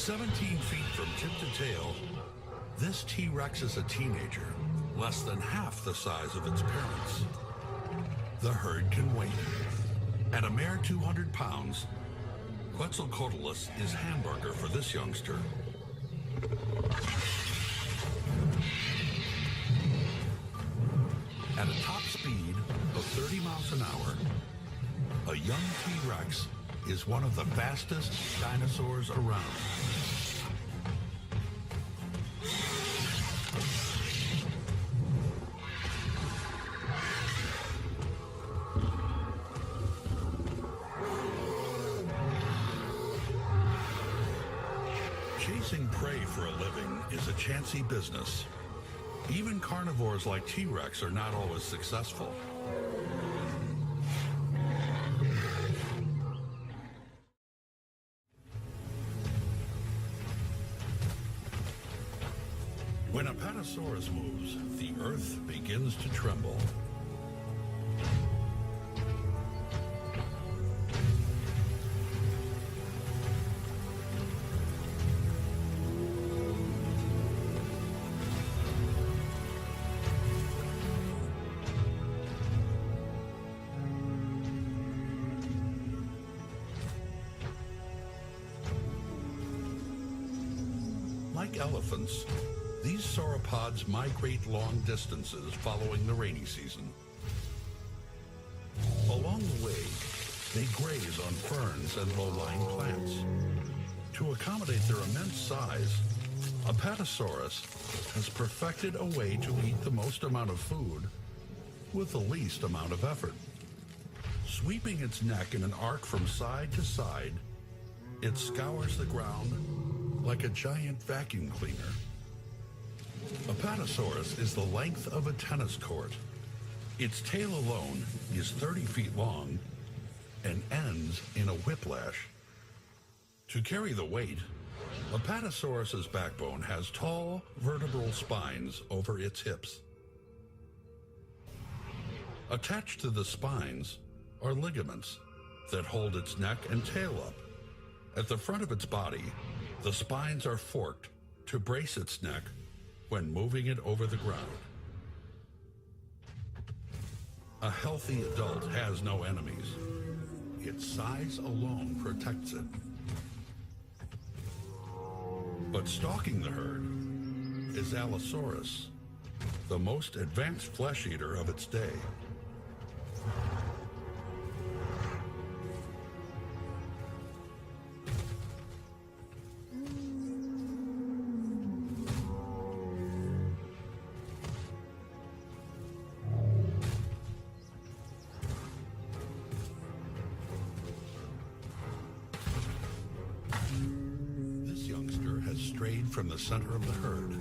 17 feet from tip to tail, this T-Rex is a teenager, less than half the size of its parents. The herd can wait. At a mere 200 pounds, Quetzalcoatlus is hamburger for this youngster. At a top speed of 30 miles an hour, a young T-Rex is one of the fastest dinosaurs around. Chasing prey for a living is a chancy business. Even carnivores like T-Rex are not always successful. When a Apatosaurus moves, the earth begins to tremble. Like elephants, these sauropods migrate long distances following the rainy season. Along the way, they graze on ferns and low-lying plants. To accommodate their immense size, Apatosaurus has perfected a way to eat the most amount of food with the least amount of effort. Sweeping its neck in an arc from side to side, it scours the ground like a giant vacuum cleaner. Apatosaurus is the length of a tennis court. Its tail alone is 30 feet long and ends in a whiplash. To carry the weight, Apatosaurus's backbone has tall vertebral spines over its hips. Attached to the spines are ligaments that hold its neck and tail up. At the front of its body, the spines are forked to brace its neck when moving it over the ground. A healthy adult has no enemies. Its size alone protects it. But stalking the herd is Allosaurus, the most advanced flesh eater of its day. Strayed from the center of the herd.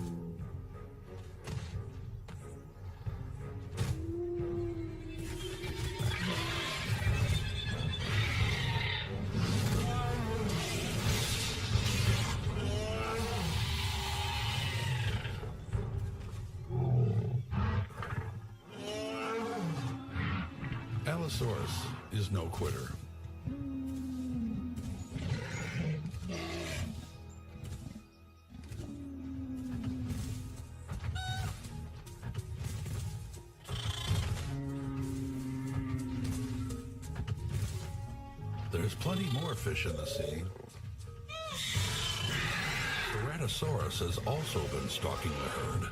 Allosaurus is no quitter. There's plenty more fish in the sea. Tyrannosaurus has also been stalking the herd.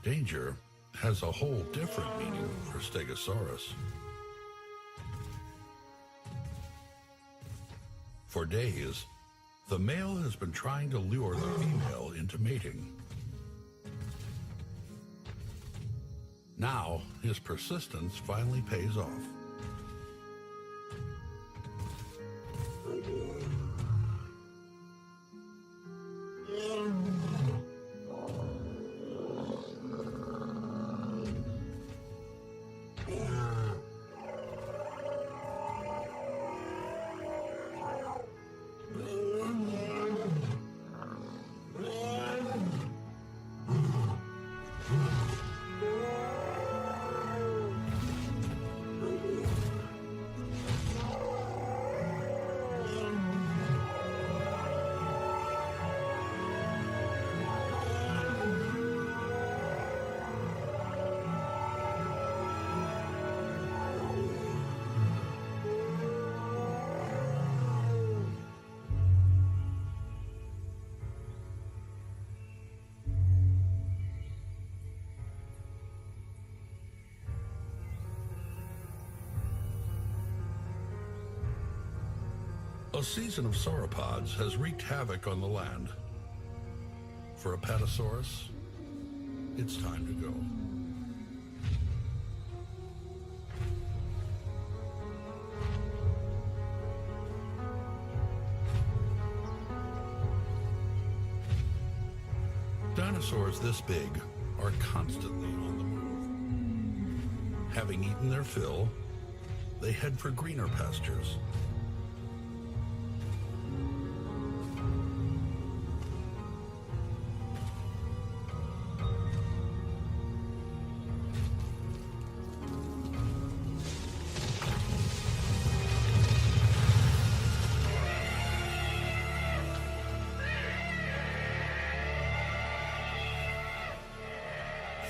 Danger has a whole different meaning for Stegosaurus. For days, The male has been trying to lure the female into mating. Now, his persistence finally pays off. A season of sauropods has wreaked havoc on the land. For Apatosaurus, it's time to go. Dinosaurs this big are constantly on the move. Having eaten their fill, they head for greener pastures.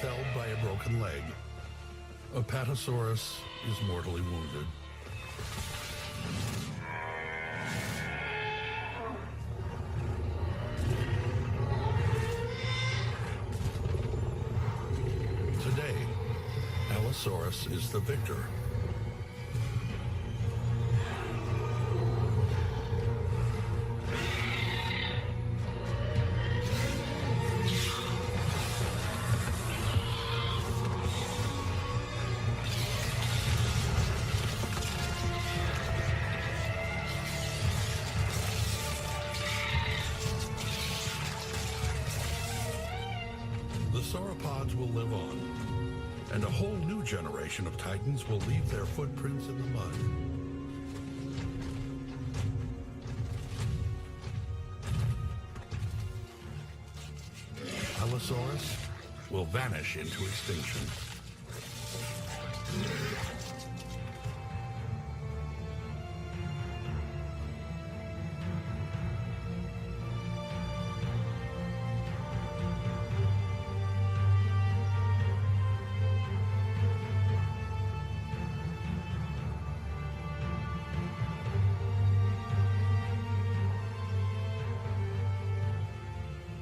Felled by a broken leg, Apatosaurus is mortally wounded. Today, Allosaurus is the victor. The sauropods will live on, and a whole new generation of titans will leave their footprints in the mud. Allosaurus will vanish into extinction.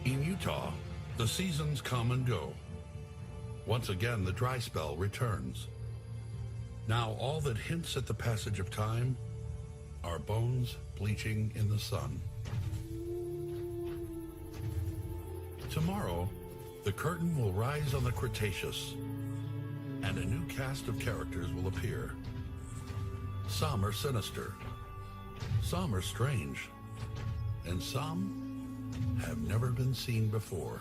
In Utah, the seasons come and go. Once again, the dry spell returns. Now all that hints at the passage of time are bones bleaching in the sun. Tomorrow, the curtain will rise on the Cretaceous, and a new cast of characters will appear. Some are sinister, some are strange, and some have never been seen before.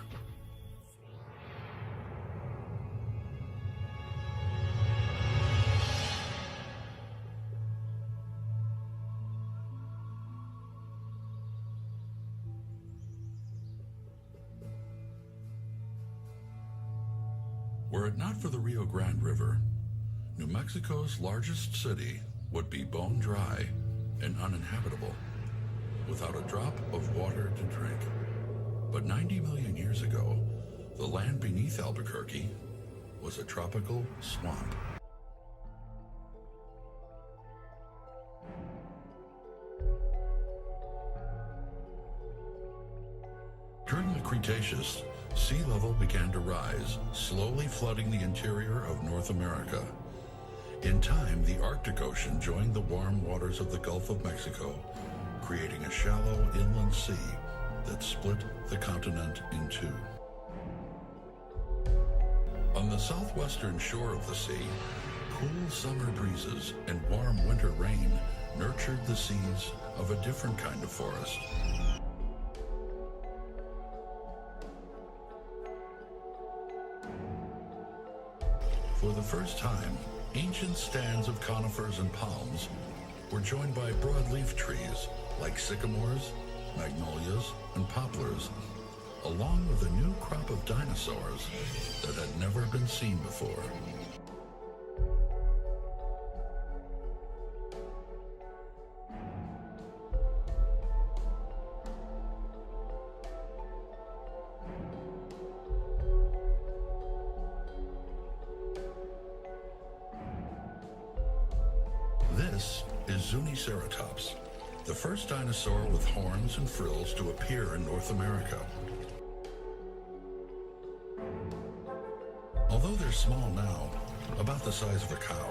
Were it not for the Rio Grande River, New Mexico's largest city would be bone dry and uninhabitable, without a drop of water to drink. But 90 million years ago, the land beneath Albuquerque was a tropical swamp. During the Cretaceous, sea level began to rise, slowly flooding the interior of North America. In time, the Arctic Ocean joined the warm waters of the Gulf of Mexico, creating a shallow inland sea that split the continent in two. On the southwestern shore of the sea, cool summer breezes and warm winter rain nurtured the seeds of a different kind of forest. For the first time, ancient stands of conifers and palms were joined by broadleaf trees like sycamores, magnolias, and poplars, along with a new crop of dinosaurs that had never been seen before. This is Zuniceratops, the first dinosaur with horns and frills to appear in North America. Although they're small now, about the size of a cow,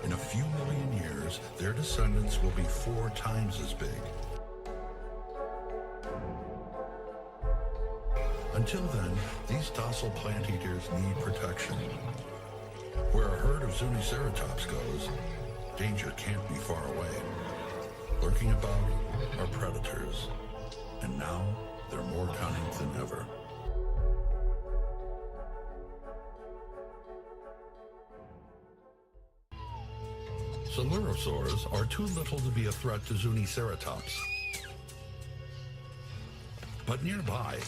in a few million years, their descendants will be 4 times as big. Until then, these docile plant eaters need protection. Where a herd of Zuniceratops goes, danger can't be far away. Lurking about are predators, and now they're more cunning than ever. Coelurosaurs are too little to be a threat to Zuniceratops. But nearby,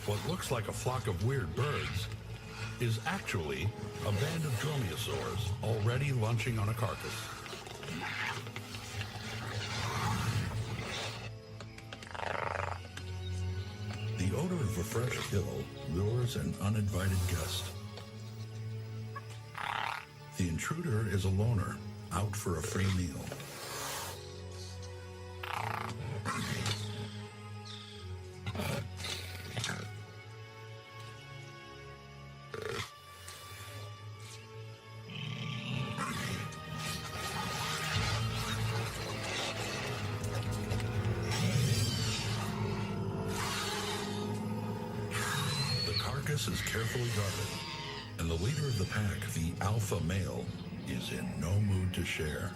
what looks like a flock of weird birds is actually a band of dromaeosaurs already lunching on a carcass. The odor of a fresh kill lures an uninvited guest. The intruder is a loner, out for a free meal. Is carefully guarded, and the leader of the pack, the alpha male, is in no mood to share.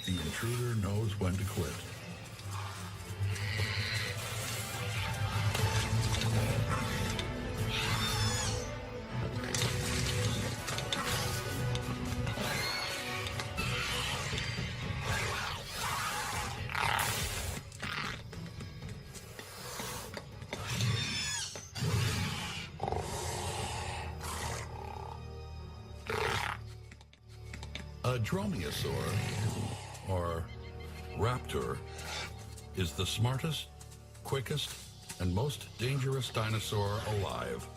The intruder knows when to quit. A dromaeosaur, or raptor, is the smartest, quickest, and most dangerous dinosaur alive.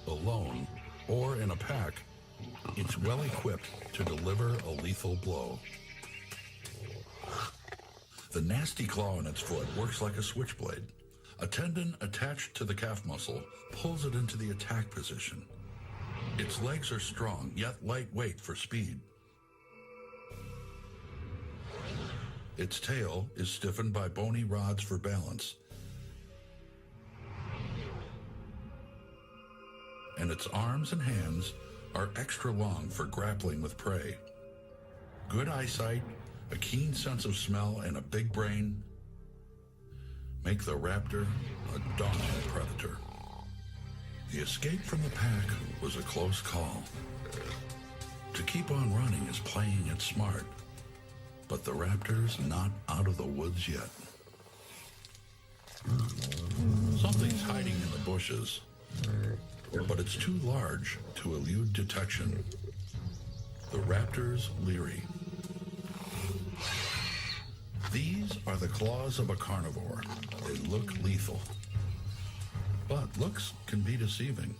Alone, or in a pack, it's well equipped to deliver a lethal blow. The nasty claw in its foot works like a switchblade. A tendon attached to the calf muscle pulls it into the attack position. Its legs are strong, yet lightweight for speed. Its tail is stiffened by bony rods for balance. And its arms and hands are extra long for grappling with prey. Good eyesight, a keen sense of smell, and a big brain make the raptor a daunting predator. The escape from the pack was a close call. To keep on running is playing it smart. But the raptor's not out of the woods yet. Something's hiding in the bushes, but it's too large to elude detection. The raptor's leery. These are the claws of a carnivore. They look lethal. But looks can be deceiving.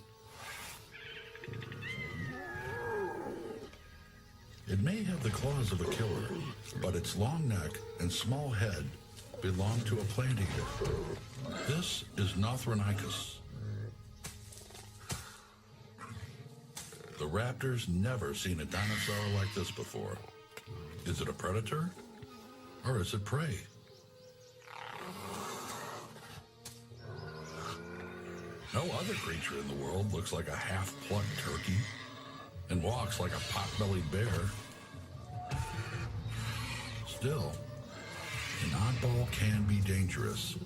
It may have the claws of a killer, but its long neck and small head belong to a plant eater. This is Northronicus. The raptors never seen a dinosaur like this before. Is it a predator or is it prey? No other creature in the world looks like a half-plucked turkey and walks like a pot-bellied bear. Still, an oddball can be dangerous.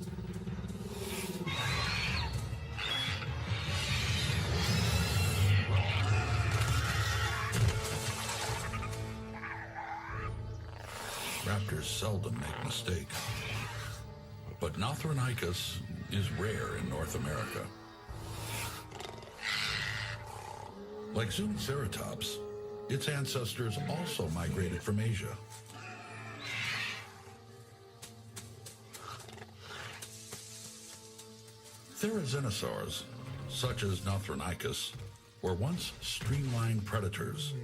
Raptors seldom make mistakes, but Northronicus is rare in North America. Like Zuniceratops, its ancestors also migrated from Asia. Therizinosaurs, such as Northronicus, were once streamlined predators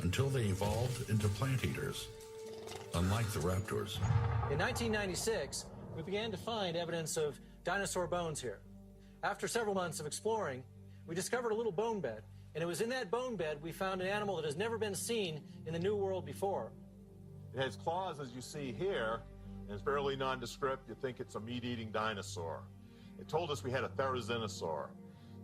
until they evolved into plant eaters, unlike the raptors. In 1996, we began to find evidence of dinosaur bones here. After several months of exploring, we discovered a little bone bed, and it was in that bone bed we found an animal that has never been seen in the New World before. It has claws, as you see here, and it's fairly nondescript. You think it's a meat-eating dinosaur. It told us we had a therizinosaur.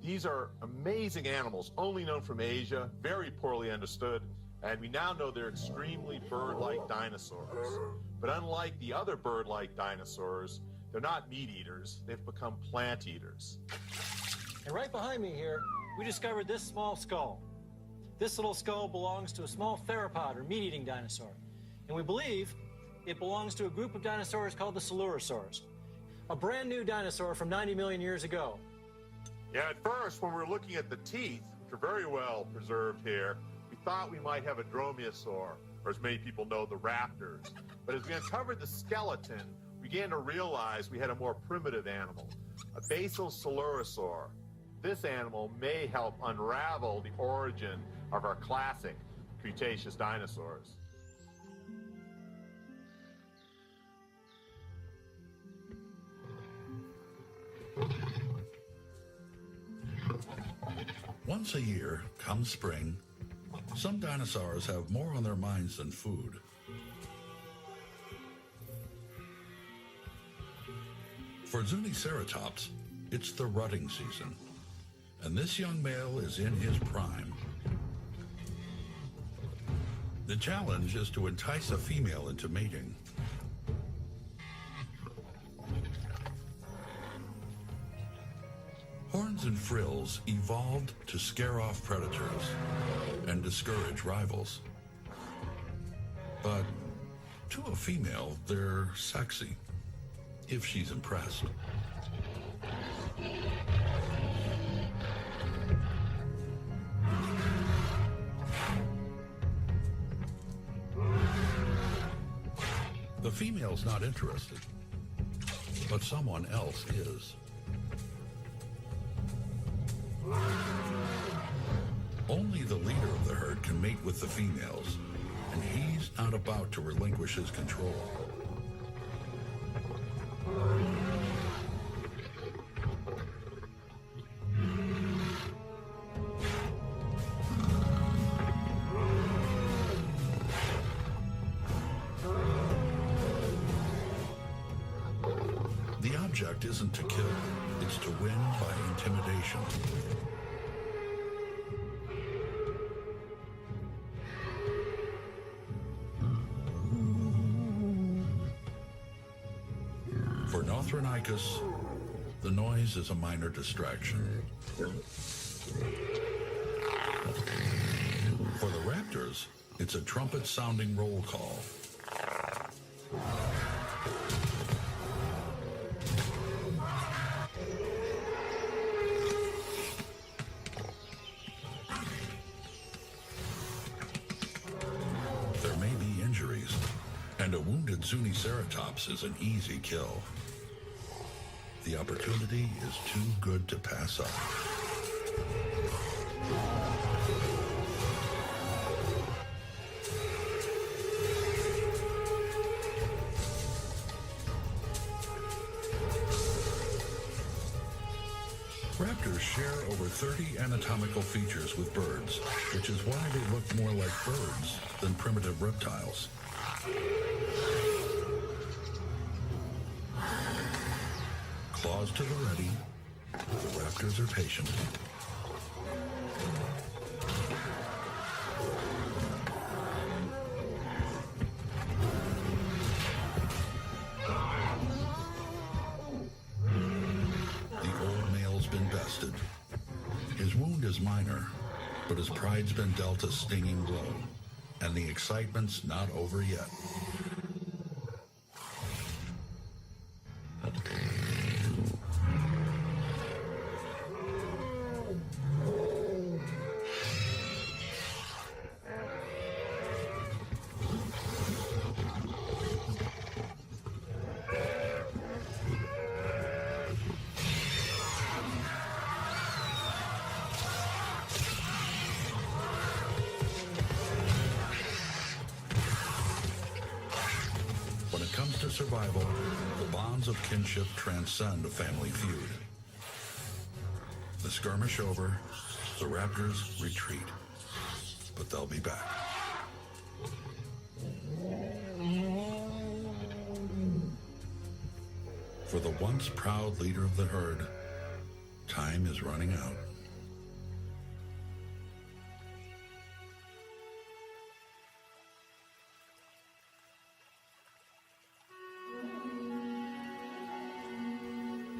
These are amazing animals, only known from Asia, very poorly understood, and we now know they're extremely bird-like dinosaurs. But unlike the other bird-like dinosaurs, they're not meat eaters. They've become plant eaters. And right behind me here, we discovered this small skull. This little skull belongs to a small theropod, or meat-eating dinosaur. And we believe it belongs to a group of dinosaurs called the Coelurosaurs, a brand new dinosaur from 90 million years ago. Yeah, at first, when we were looking at the teeth, which are very well preserved here, we thought we might have a dromaeosaur, or as many people know, the raptors. But as we uncovered the skeleton, we began to realize we had a more primitive animal, a basal Coelurosaur. This animal may help unravel the origin of our classic Cretaceous dinosaurs. Once a year, come spring, some dinosaurs have more on their minds than food. For Zuniceratops, it's the rutting season, and this young male is in his prime. The challenge is to entice a female into mating. Horns and frills evolved to scare off predators and discourage rivals. But to a female, they're sexy, if she's impressed. The female's not interested, but someone else is. Only the leader of the herd can mate with the females, and he's not about to relinquish his control. The object isn't to kill, it's to win by intimidation. For Northronicus, the noise is a minor distraction. For the raptors, it's a trumpet-sounding roll call. There may be injuries, and a wounded Zuniceratops is an easy kill. The opportunity is too good to pass up. Raptors share over 30 anatomical features with birds, which is why they look more like birds than primitive reptiles. Claws to the ready, the raptors are patient. His wound is minor, but his pride's been dealt a stinging blow, and the excitement's not over yet. When it comes to survival, the bonds of kinship transcend a family feud. The skirmish over, the raptors retreat, but they'll be back. For the once proud leader of the herd, time is running out.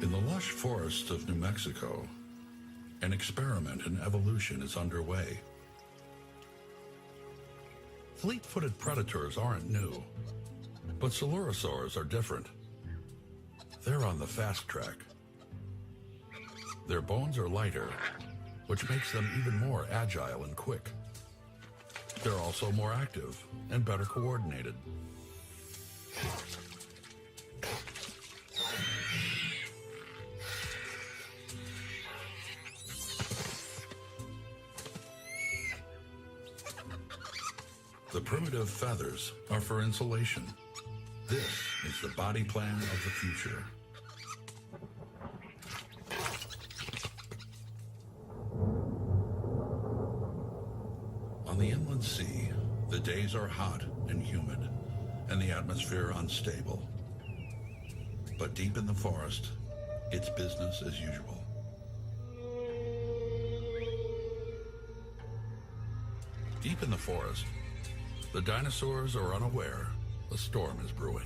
In the lush forests of New Mexico, an experiment in evolution is underway. Fleet-footed predators aren't new, but Coelurosaurs are different. They're on the fast track. Their bones are lighter, which makes them even more agile and quick. They're also more active and better coordinated. The primitive feathers are for insulation. This is the body plan of the future. On the inland sea, the days are hot and humid, and the atmosphere unstable. But deep in the forest, it's business as usual. Deep in the forest, the dinosaurs are unaware a storm is brewing.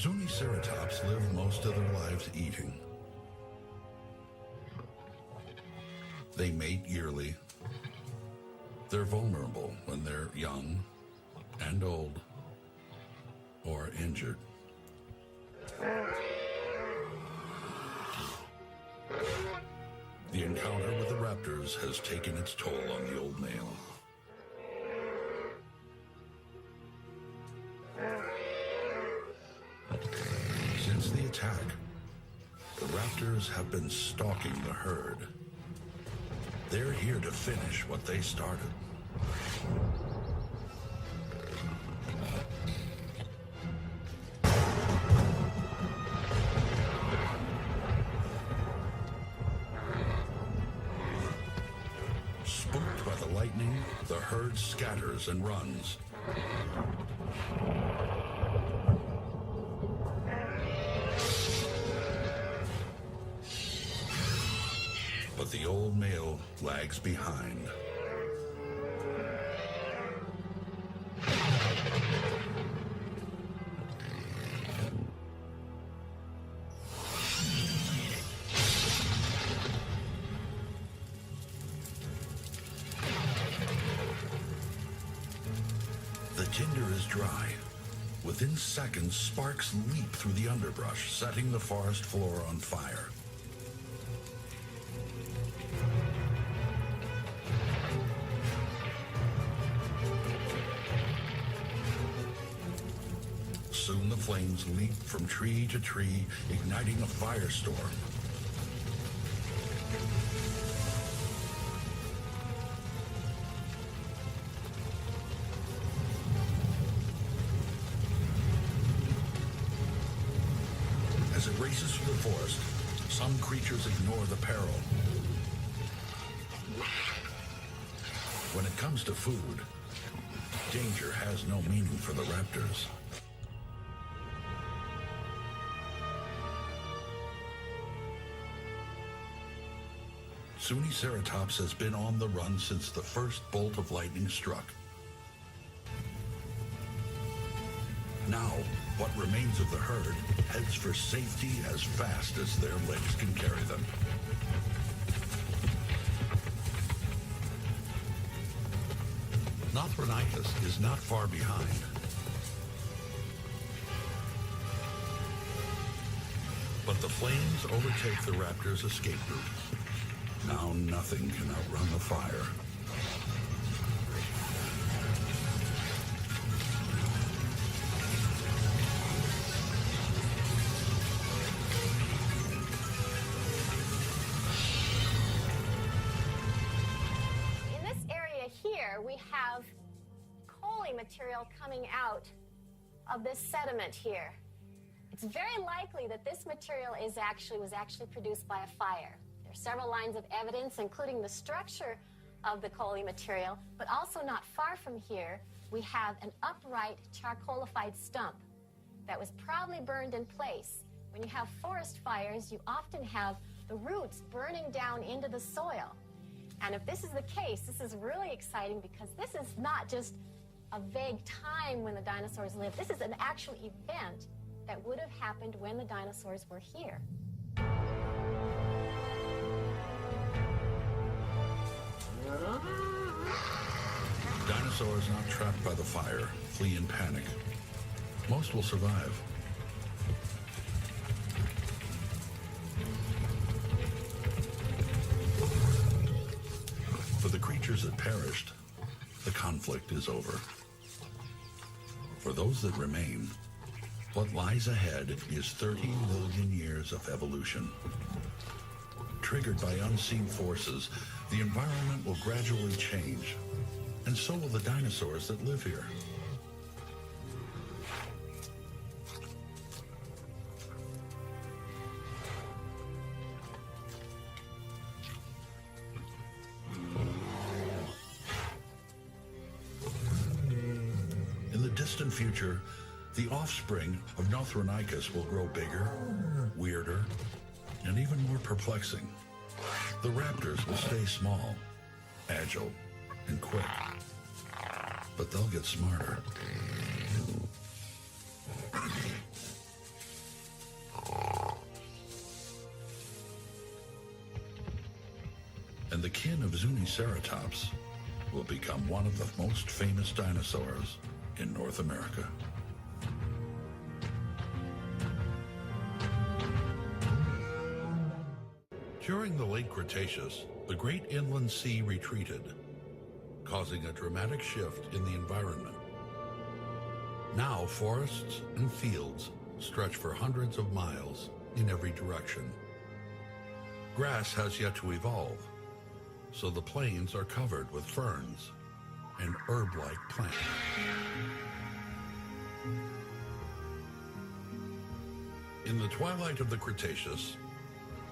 Zuniceratops live most of their lives eating. They mate yearly. They're vulnerable when they're young and old or injured. The encounter with the raptors has taken its toll on the old male. Since the attack, the raptors have been stalking the herd. They're here to finish what they started. Spooked by the lightning, the herd scatters and runs. But the old male lags behind. The tinder is dry. Within seconds, sparks leap through the underbrush, setting the forest floor on fire. Soon the flames leap from tree to tree, igniting a firestorm. As it races through the forest, some creatures ignore the peril. When it comes to food, danger has no meaning for the raptors. Ceratops has been on the run since the first bolt of lightning struck. Now, what remains of the herd heads for safety as fast as their legs can carry them. Northronicus is not far behind. But the flames overtake the raptor's escape route. Now nothing can outrun the fire. In this area here, we have coaly material coming out of this sediment here. It's very likely that this material was actually produced by a fire. There are several lines of evidence, including the structure of the coaly material, but also not far from here, we have an upright charcoalified stump that was probably burned in place. When you have forest fires, you often have the roots burning down into the soil. And if this is the case, this is really exciting because this is not just a vague time when the dinosaurs lived. This is an actual event that would have happened when the dinosaurs were here. Dinosaurs not trapped by the fire flee in panic. Most will survive. For the creatures that perished, the conflict is over. For those that remain, what lies ahead is 30 million years of evolution. Triggered by unseen forces, the environment will gradually change, and so will the dinosaurs that live here. In the distant future, the offspring of Northronicus will grow bigger, weirder, and even more perplexing. The raptors will stay small, agile, and quick, but they'll get smarter. And the kin of Zuniceratops will become one of the most famous dinosaurs in North America. During the late Cretaceous, the great inland sea retreated, causing a dramatic shift in the environment. Now forests and fields stretch for hundreds of miles in every direction. Grass has yet to evolve, so the plains are covered with ferns and herb-like plants. In the twilight of the Cretaceous,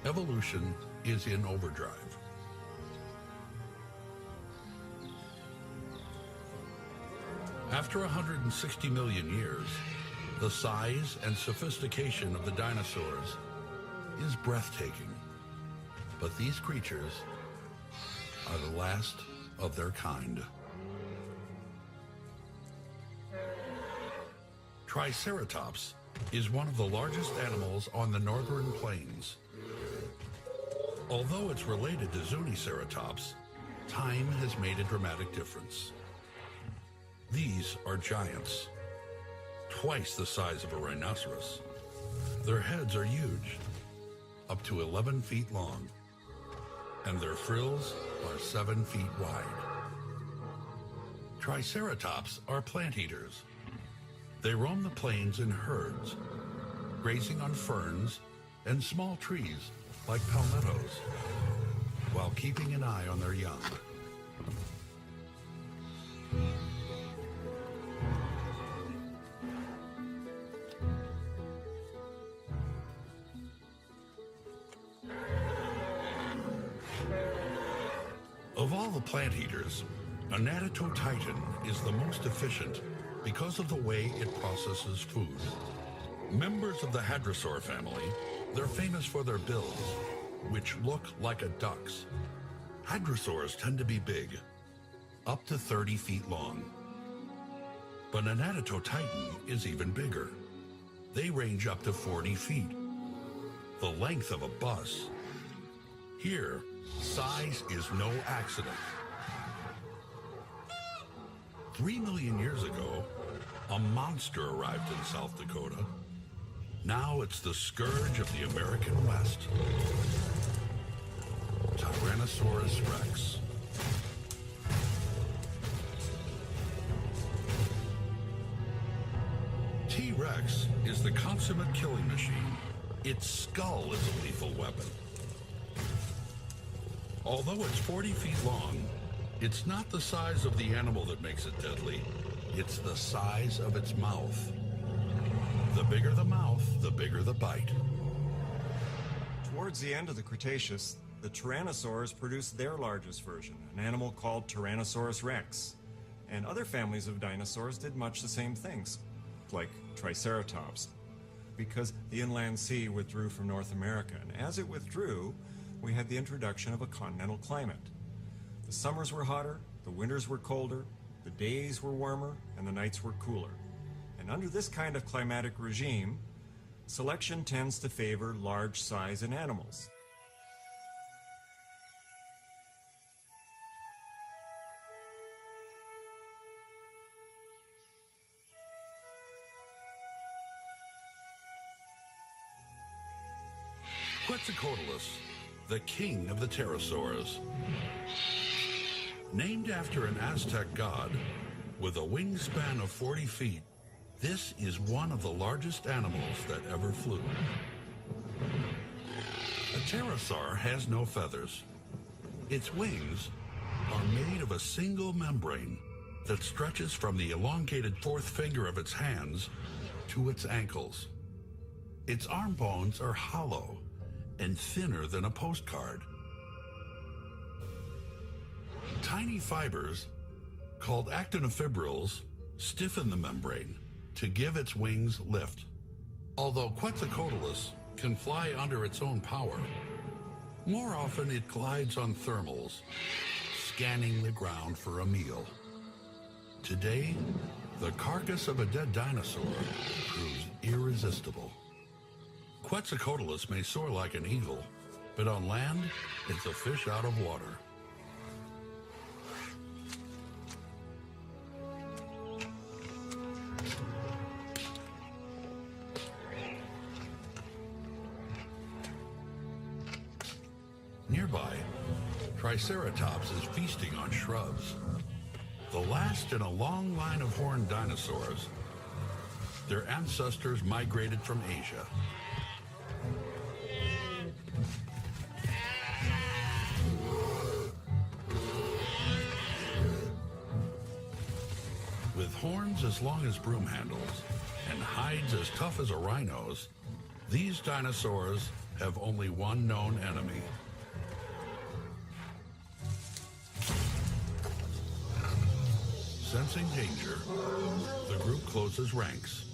evolution is in overdrive. After 160 million years, the size and sophistication of the dinosaurs is breathtaking. But these creatures are the last of their kind. Triceratops is one of the largest animals on the northern plains. Although it's related to Zuniceratops, time has made a dramatic difference. These are giants, twice the size of a rhinoceros. Their heads are huge, up to 11 feet long, and their frills are 7 feet wide. Triceratops are plant eaters. They roam the plains in herds, grazing on ferns and small trees like palmettos, while keeping an eye on their young. Of all the plant eaters, Titan is the most efficient because of the way it processes food. Members of the hadrosaur family, they're famous for their bills, which look like a duck's. Hadrosaurs tend to be big, up to 30 feet long. But Titan is even bigger. They range up to 40 feet, the length of a bus. Here, size is no accident. 3 million years ago, a monster arrived in South Dakota. Now it's the scourge of the American West. Tyrannosaurus-Rex. T-Rex is the consummate killing machine. Its skull is a lethal weapon. Although it's 40 feet long, it's not the size of the animal that makes it deadly. It's the size of its mouth. The bigger the mouth, the bigger the bite. Towards the end of the Cretaceous, the tyrannosaurs produced their largest version, an animal called Tyrannosaurus rex. And other families of dinosaurs did much the same things, like Triceratops, because the inland sea withdrew from North America. And as it withdrew, we had the introduction of a continental climate. The summers were hotter, the winters were colder, the days were warmer, and the nights were cooler. And under this kind of climatic regime, selection tends to favor large size in animals. Quetzalcoatlus, the king of the pterosaurs. Named after an Aztec god with a wingspan of 40 feet, this is one of the largest animals that ever flew. A pterosaur has no feathers. Its wings are made of a single membrane that stretches from the elongated fourth finger of its hands to its ankles. Its arm bones are hollow and thinner than a postcard. Tiny fibers, called actinofibrils, stiffen the membrane to give its wings lift. Although Quetzalcoatlus can fly under its own power, more often it glides on thermals, scanning the ground for a meal. Today, the carcass of a dead dinosaur proves irresistible. Quetzalcoatlus may soar like an eagle, but on land, it's a fish out of water. Nearby, Triceratops is feasting on shrubs. The last in a long line of horned dinosaurs. Their ancestors migrated from Asia. With horns as long as broom handles and hides as tough as a rhino's, these dinosaurs have only one known enemy. Sensing danger, the group closes ranks.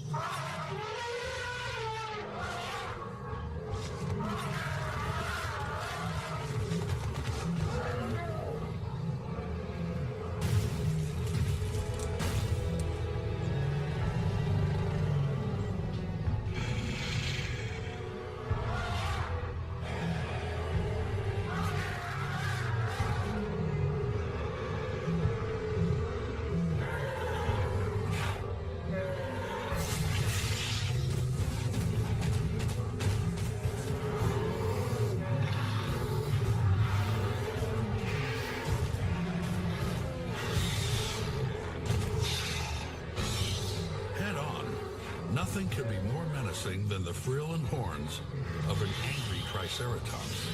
Nothing could be more menacing than the frill and horns of an angry Triceratops.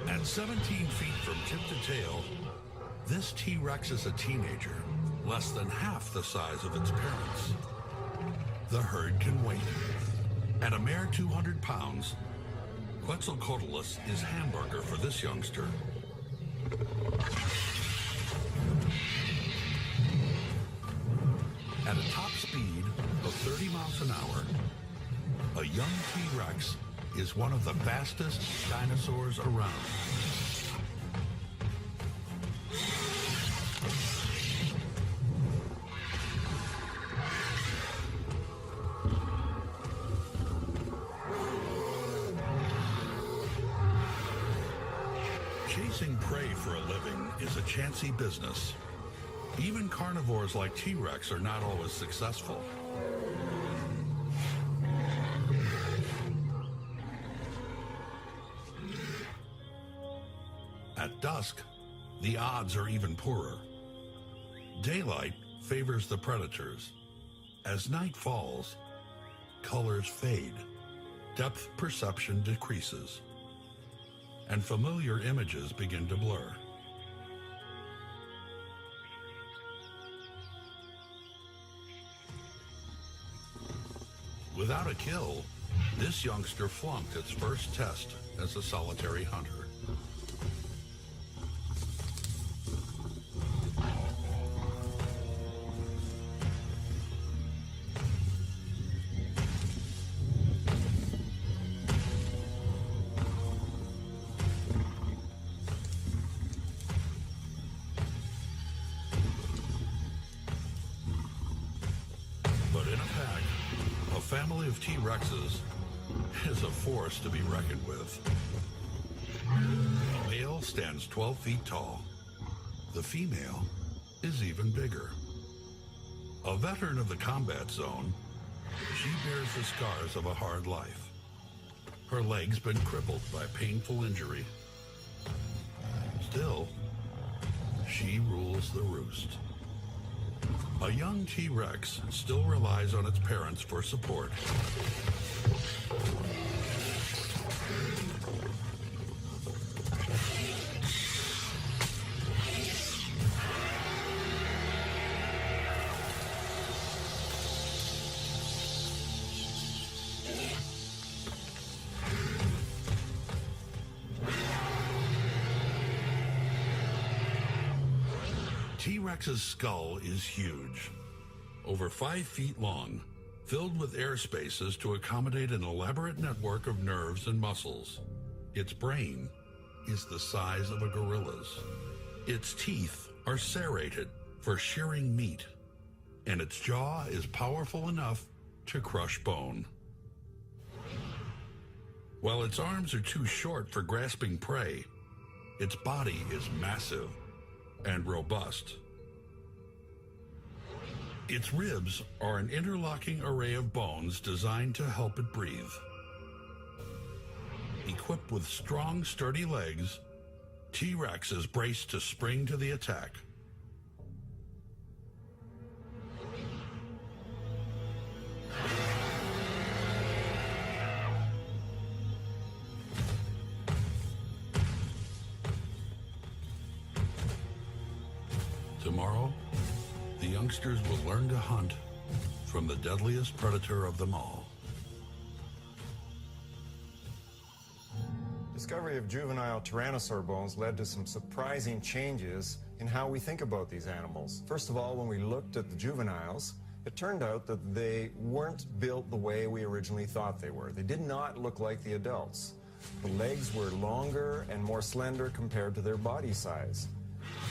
At 17 feet from tip to tail, this T-Rex is a teenager, less than half the size of its parents. The herd can wait. At a mere 200 pounds, Quetzalcoatlus is hamburger for this youngster. At a top speed of 30 miles an hour, a young T-Rex is one of the fastest dinosaurs around. Chasing prey for a living is a chancy business. Even carnivores like T-Rex are not always successful. At dusk, the odds are even poorer. Daylight favors the predators. As night falls, colors fade, depth perception decreases, and familiar images begin to blur. Without a kill, this youngster flunked its first test as a solitary hunter. A family of T-Rexes is a force to be reckoned with. The male stands 12 feet tall. The female is even bigger. A veteran of the combat zone, she bears the scars of a hard life. Her leg's been crippled by painful injury. Still, she rules the roost. A young T-Rex still relies on its parents for support. T-Rex's skull is huge, over 5 feet long, filled with air spaces to accommodate an elaborate network of nerves and muscles. Its brain is the size of a gorilla's. Its teeth are serrated for shearing meat, and its jaw is powerful enough to crush bone. While its arms are too short for grasping prey, its body is massive and robust. Its ribs are an interlocking array of bones designed to help it breathe. Equipped with strong, sturdy legs, T-Rex is braced to spring to the attack. Tomorrow, the youngsters will learn to hunt from the deadliest predator of them all. Discovery of juvenile tyrannosaur bones led to some surprising changes in how we think about these animals. First of all, when we looked at the juveniles, it turned out that they weren't built the way we originally thought they were. They did not look like the adults. The legs were longer and more slender compared to their body size.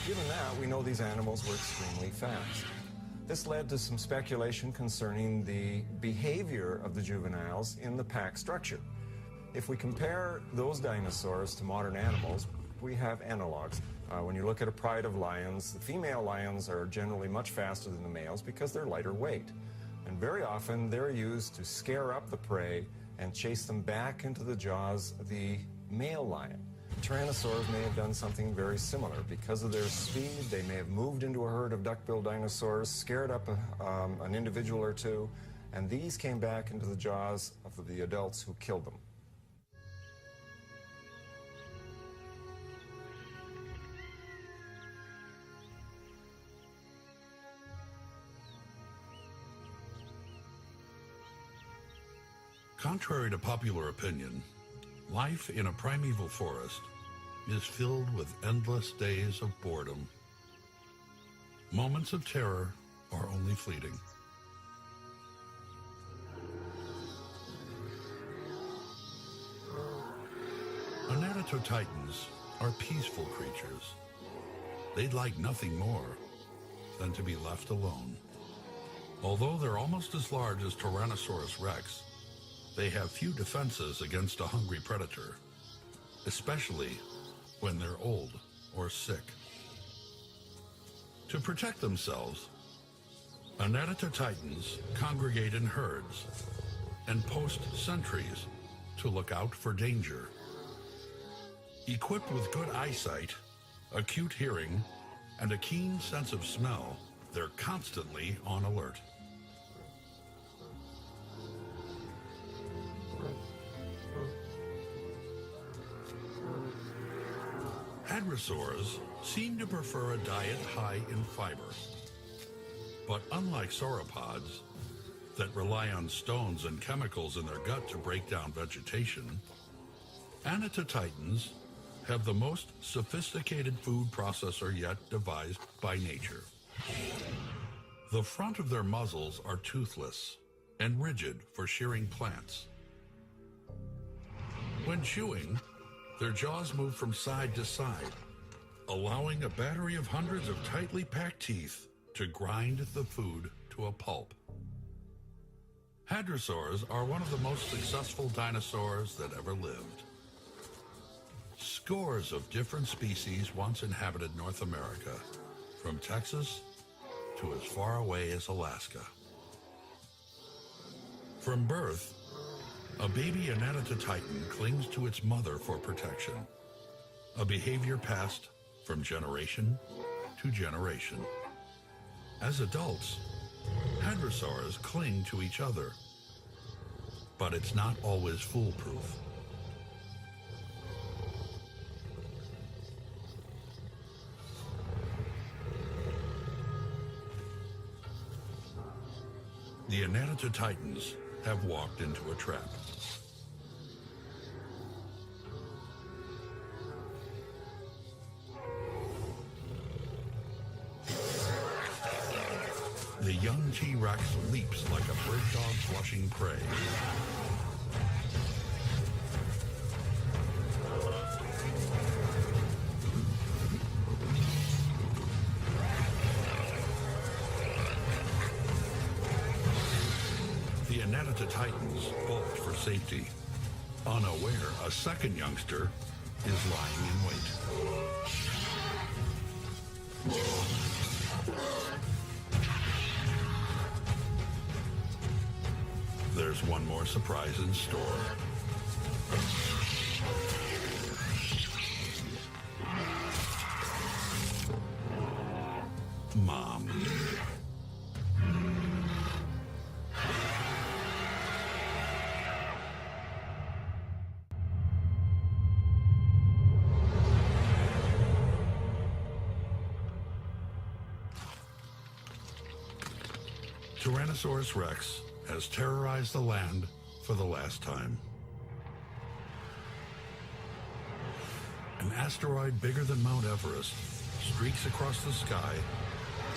Given that, we know these animals were extremely fast. This led to some speculation concerning the behavior of the juveniles in the pack structure. If we compare those dinosaurs to modern animals, we have analogs. When you look at a pride of lions, the female lions are generally much faster than the males because they're lighter weight. And very often they're used to scare up the prey and chased them back into the jaws of the male lion. Tyrannosaurs may have done something very similar. Because of their speed, they may have moved into a herd of duck-billed dinosaurs, scared up an individual or two, and these came back into the jaws of the adults who killed them. Contrary to popular opinion, life in a primeval forest is filled with endless days of boredom. Moments of terror are only fleeting. Titans are peaceful creatures. They'd like nothing more than to be left alone. Although they're almost as large as Tyrannosaurus rex, they have few defenses against a hungry predator, especially when they're old or sick. To protect themselves, Titans congregate in herds and post sentries to look out for danger. Equipped with good eyesight, acute hearing, and a keen sense of smell, they're constantly on alert. Hadrosaurs seem to prefer a diet high in fiber. But unlike sauropods, that rely on stones and chemicals in their gut to break down vegetation, Titans have the most sophisticated food processor yet devised by nature. The front of their muzzles are toothless and rigid for shearing plants. When chewing, their jaws move from side to side, allowing a battery of hundreds of tightly packed teeth to grind the food to a pulp. Hadrosaurs are one of the most successful dinosaurs that ever lived. Scores of different species once inhabited North America, from Texas to as far away as Alaska. From birth, a baby Titan clings to its mother for protection, a behavior passed from generation to generation. As adults, hadrosaurs cling to each other, but it's not always foolproof. The Titans have walked into a trap. The young T-Rex leaps like a bird dog flushing prey. The Titans bolt for safety. Unaware, a second youngster is lying in wait. There's one more surprise in store. Mom. Tyrannosaurus rex has terrorized the land for the last time. An asteroid bigger than Mount Everest streaks across the sky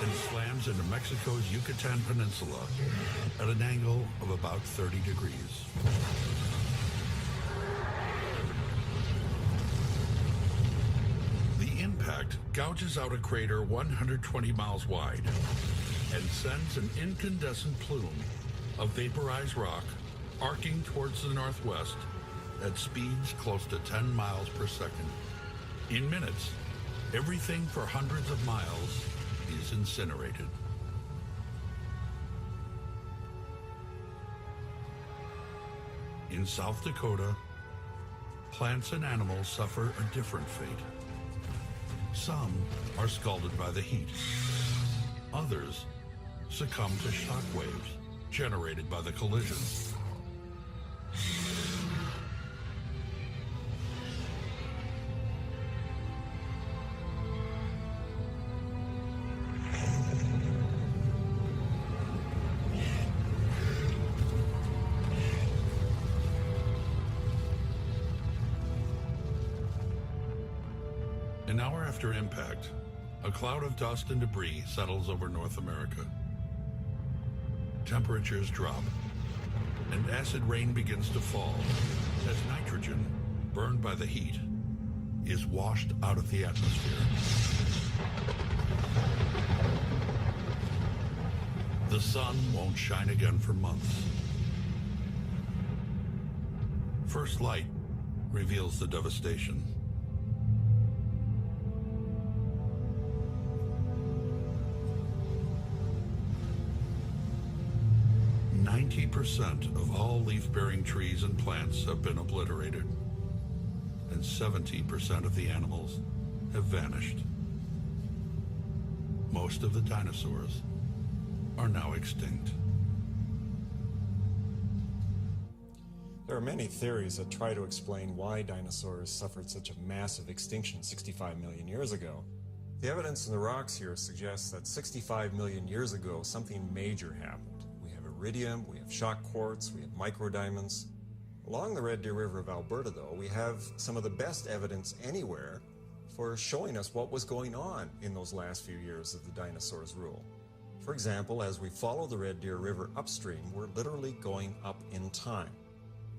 and slams into Mexico's Yucatan Peninsula at an angle of about 30 degrees. The impact gouges out a crater 120 miles wide and sends an incandescent plume of vaporized rock arcing towards the northwest at speeds close to 10 miles per second. In minutes, everything for hundreds of miles is incinerated. In South Dakota, plants and animals suffer a different fate. Some are scalded by the heat. Others succumb to shock waves generated by the collision. An hour after impact, a cloud of dust and debris settles over North America. Temperatures drop, and acid rain begins to fall as nitrogen, burned by the heat, is washed out of the atmosphere. The sun won't shine again for months. First light reveals the devastation. 90% of all leaf-bearing trees and plants have been obliterated, and 17% of the animals have vanished. Most of the dinosaurs are now extinct. There are many theories that try to explain why dinosaurs suffered such a massive extinction 65 million years ago. The evidence in the rocks here suggests that 65 million years ago, something major happened. We have iridium, we have shock quartz, we have microdiamonds. Along the Red Deer River of Alberta, though, we have some of the best evidence anywhere for showing us what was going on in those last few years of the dinosaurs' rule. For example, as we follow the Red Deer River upstream, we're literally going up in time.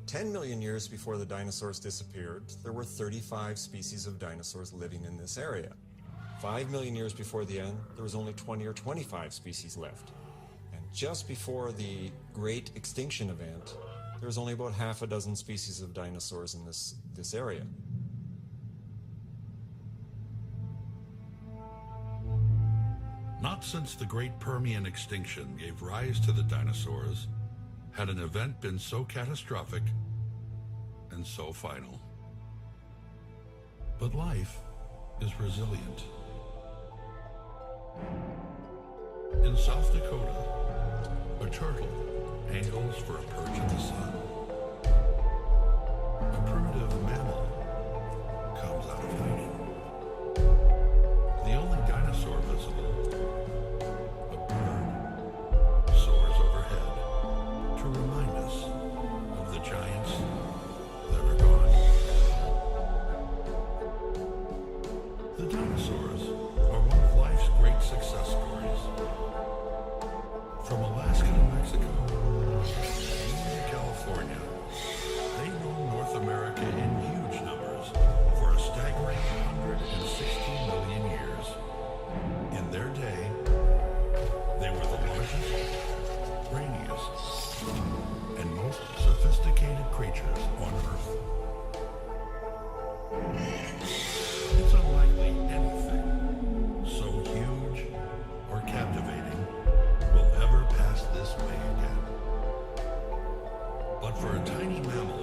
10 million years before the dinosaurs disappeared, there were 35 species of dinosaurs living in this area. 5 million years before the end, there was only 20 or 25 species left. And just before the Great Extinction Event, there was only about half a dozen species of dinosaurs in this area. Not since the Great Permian extinction gave rise to the dinosaurs had an event been so catastrophic and so final. But life is resilient. In South Dakota, a turtle angles for a perch in the sun. A primitive mammal comes out of hiding. The only dinosaur visible, a bird, soars overhead to remind us of the giants that are gone. The dinosaurs are one of life's great success stories. From Alaska to Mexico, even to California, they roam North America in huge numbers for a staggering 160 million years. In their day, they were the largest, brainiest, and most sophisticated creatures on Earth. It's unlikely anything so huge or captivating will ever pass this way again. But for a tiny mammal